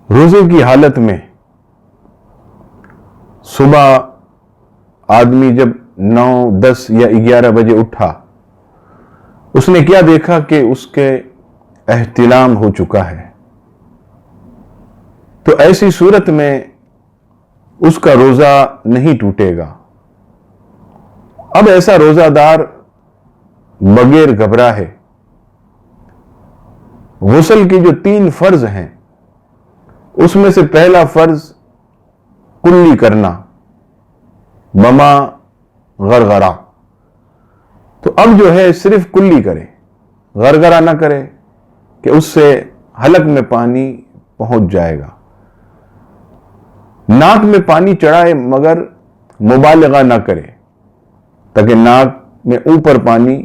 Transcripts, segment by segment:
روزے کی حالت میں صبح آدمی جب 9, 10 یا 11 بجے اٹھا، اس نے کیا دیکھا کہ اس کے احتلام ہو چکا ہے، تو ایسی صورت میں اس کا روزہ نہیں ٹوٹے گا۔ اب ایسا روزہ دار بغیر گھبراہے غسل کی جو 3 فرض ہیں اس میں سے پہلا فرض کلی کرنا بما غرغرہ، تو اب جو ہے صرف کلی کرے، غرغرہ نہ کرے کہ اس سے حلق میں پانی پہنچ جائے گا۔ ناک میں پانی چڑھائے مگر مبالغہ نہ کرے تاکہ ناک میں اوپر پانی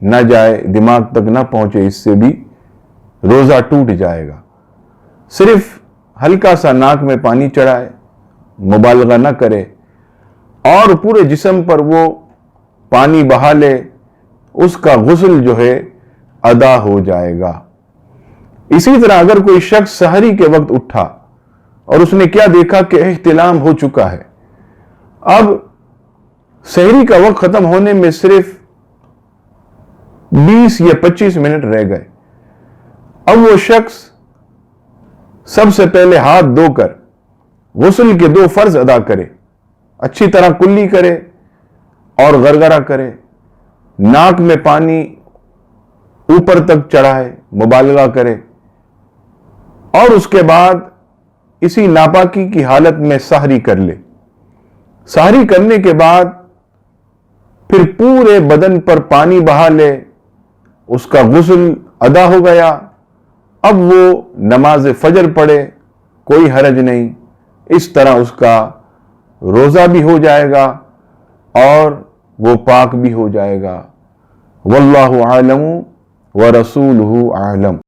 نہ جائے، دماغ تک نہ پہنچے، اس سے بھی روزہ ٹوٹ جائے گا۔ صرف ہلکا سا ناک میں پانی چڑھائے، مبالغہ نہ کرے، اور پورے جسم پر وہ پانی بہا لے، اس کا غسل جو ہے ادا ہو جائے گا۔ اسی طرح اگر کوئی شخص سحری کے وقت اٹھا اور اس نے کیا دیکھا کہ احتلام ہو چکا ہے، اب سحری کا وقت ختم ہونے میں صرف 20 یا 25 منٹ رہ گئے، اب وہ شخص سب سے پہلے ہاتھ دھو کر غسل کے 2 فرض ادا کرے، اچھی طرح کلی کرے اور غرغرہ کرے، ناک میں پانی اوپر تک چڑھائے، مبالغہ کرے، اور اس کے بعد اسی ناپاکی کی حالت میں سحری کر لے۔ سحری کرنے کے بعد پھر پورے بدن پر پانی بہا لے، اس کا غسل ادا ہو گیا۔ اب وہ نماز فجر پڑھے، کوئی حرج نہیں، اس طرح اس کا روزہ بھی ہو جائے گا اور وہ پاک بھی ہو جائے گا۔ واللہ اعلم ورسولہ اعلم۔